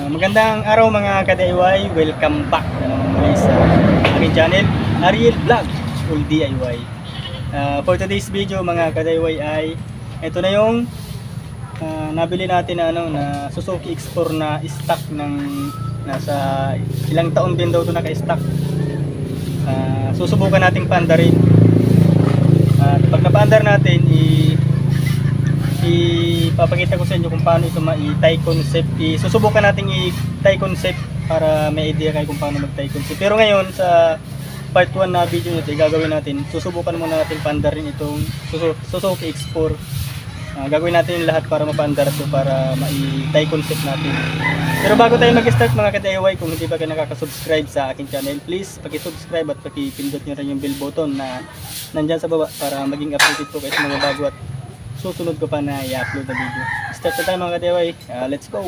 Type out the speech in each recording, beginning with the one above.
Magandang araw mga ka-DIY, welcome back na naman guys sa aking channel, Ariel Vlog Full DIY. For today's video mga ka-DIY ay ito na yung nabili natin na, na Suzuki X4 na stock ng nasa ilang taon din daw ito naka-stock. Susubukan nating paandarin. At pag napaandar natin, ipapakita ko sa inyo kung paano ito i-tie concept. Susubukan natin i-tie concept para may idea kayo kung paano mag-tie concept. Pero ngayon sa part 1 na video nito, gagawin natin, susubukan muna natin paandarin itong Suzuki X4. Gagawin natin yung lahat para mapaandar ito, para ma-tie concept natin. Pero bago tayo mag-start mga ka-DIY, kung hindi pa kayo nakaka-subscribe sa aking channel, please paki-subscribe at paki-pindot nyo rin yung bell button na nandyan sa baba para maging updated po kayo sa mga bago at susunod ko pa na i-upload na video. Start na tayo mga ka-DIY. Let's go!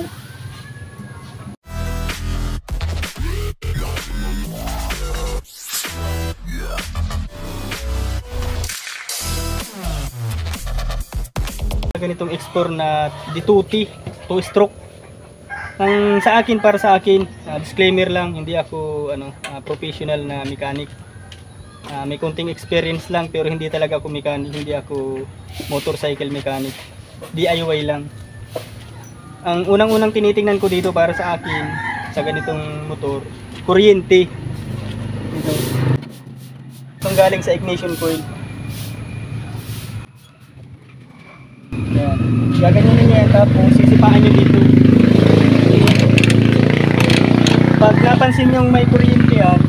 Ganitong X4 na D2T 2-stroke. Ang sa akin, para sa akin, disclaimer lang, hindi ako professional na mechanic. May konting experience lang, pero hindi talaga ako mechanic, hindi ako motorcycle mechanic. DIY lang. Ang unang-unang tinitingnan ko dito para sa akin sa ganitong motor, kuryente. Itong galing sa ignition coil. Yan. Gaganyanin niya, tapos sisipaan nyo dito. Pag napansin yung may kuryente yan,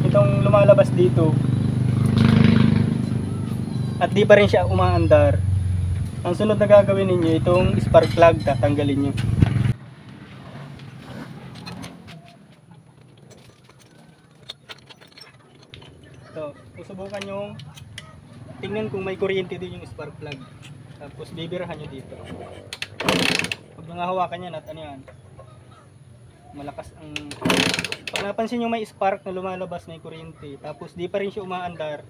itong lumalabas dito, at di pa rin siya umaandar, ang sunod na gagawin ninyo, itong spark plug, tatanggalin nyo. So, susubukan nyo tingnan kung may kuryente din yung spark plug. Tapos bibirahan nyo dito. Pag nangahawakan yan at ano yan, malakas ang... Pag napansin nyo may spark na lumalabas, may kuryente, tapos di pa rin siya umaandar,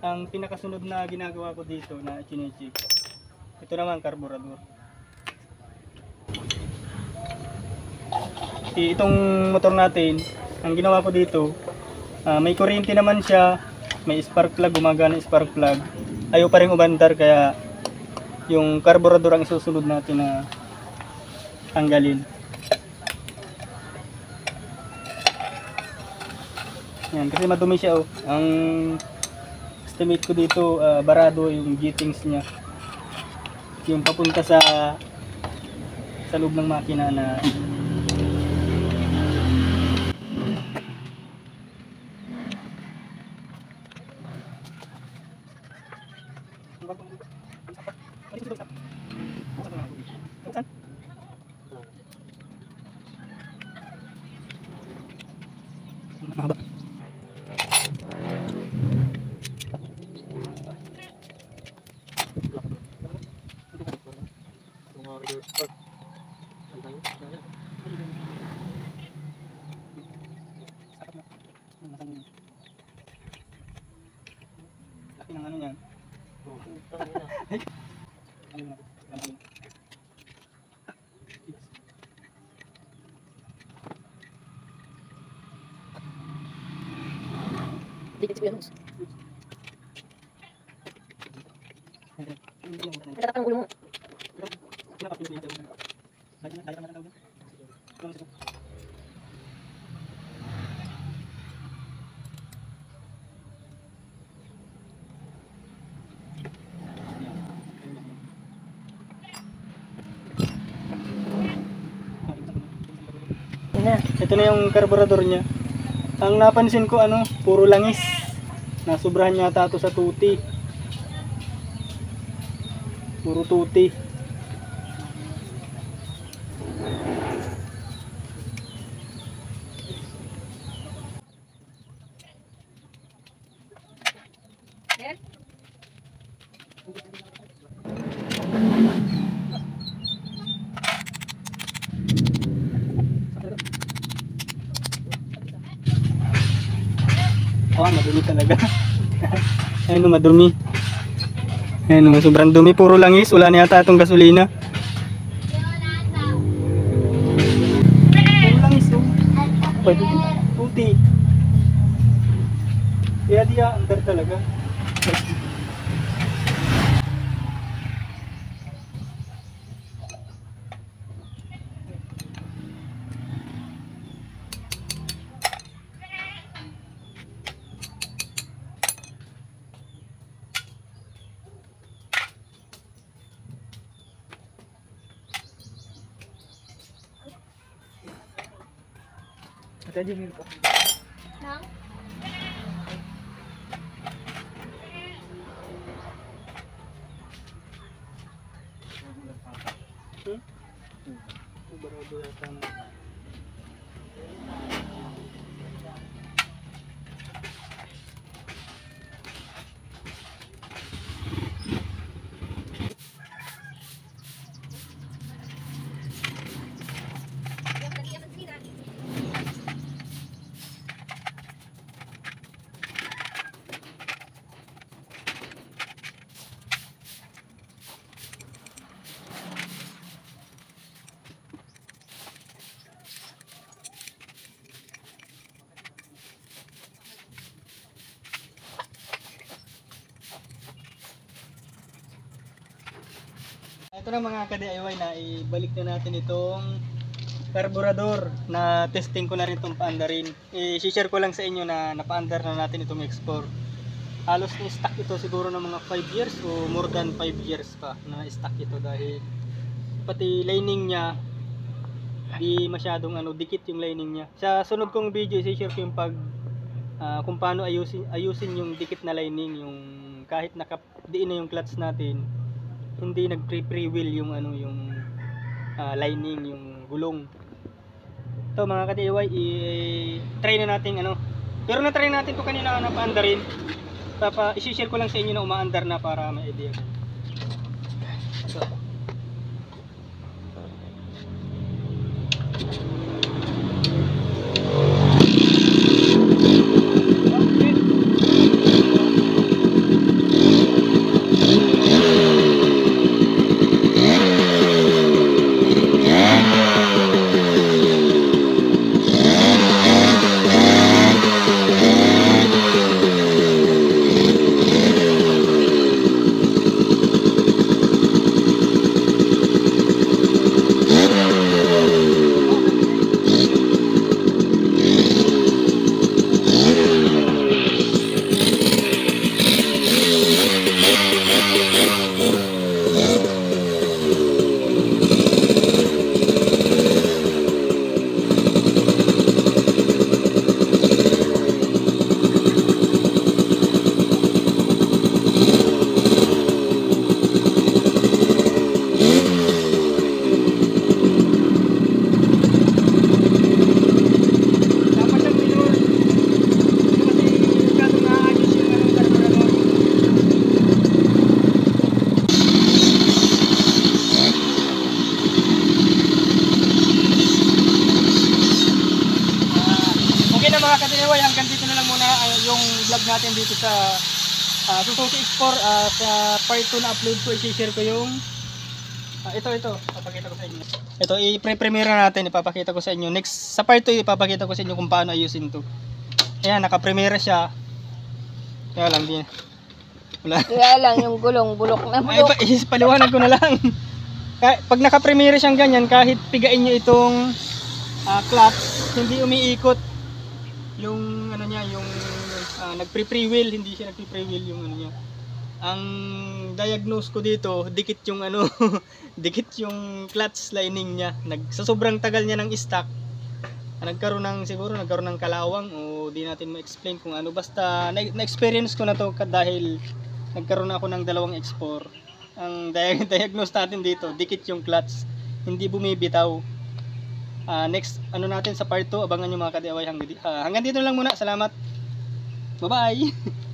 ang pinakasunod na ginagawa ko dito na chinecheck, ito naman carburetor. Itong motor natin, ang ginawa ko dito, may kuryente naman siya, may spark plug, gumagana yung spark plug, ayaw pa rin umandar, kaya yung carburetor ang isusunod natin na tanggalin. Yan, kasi madumi siya. Ang estimate ko dito, barado yung gittings niya, yung papunta sa loob ng makina na mahaba. Laki ng ano yan. Natatak ang ulo mo. Ito na yung carburetor niya. Ang napansin ko puro langis. Nasubrahan yata ito sa tuti. Puro tuti. Madumi talaga. Ayun, madumi. Ayun, sobrang dumi, puro langis, wala na yata itong gasolina. pwede din. Puti. Kaya di under talaga. Tadi ko. Nang? Barado yata na. Ito na mga ka-DIY na ibalik na natin itong carburetor na testing ko na rin itong paandarin. I-share ko lang sa inyo na napaandar na natin itong X4. Halos na-stock ito siguro ng mga 5 years o more than 5 years pa na stock ito dahil pati lining niya di masyadong dikit yung lining niya. Sa sunod kong video i-share ko yung kung paano ayusin yung dikit na lining, yung kahit nakadiin na yung clutch natin hindi nag-pre-wheel yung lining, yung gulong. Ito mga ka-DIY, i-try na natin pero na-try natin to kanina na paandarin. I-share ko lang sa inyo na umaandar na para may idea. So, mga ka-DIY, hanggang dito na lang muna yung vlog natin dito sa Suzuki X4. Sa part 2 na upload ko, i-share ko yung ito, papakita ko sa inyo. Ito, i-pre-premiere natin, ipapakita ko sa inyo. Next, sa part 2, ipapakita ko sa inyo kung paano ayusin to. Ayan, naka-premiere siya. Kaya lang, Kaya lang yung gulong, bulok na bulok. Paliwanag ko na lang. Pag naka-premiere siyang ganyan, kahit pigain nyo itong clutch, hindi umiikot yung niya, yung nagpre-wheel, hindi siya nagpre-wheel yung niya. Ang diagnose ko dito, dikit yung dikit yung clutch lining niya. Sa sobrang tagal niya ng stock, nagkaroon ng kalawang o di natin ma-explain kung ano. Basta na-experience ko na to dahil nagkaroon ako ng dalawang X4. Ang diagnose natin dito, dikit yung clutch, hindi bumibitaw. Next natin sa part 2, abangan nyo mga ka-DIY. Hanggang dito lang muna. Salamat. Bye bye.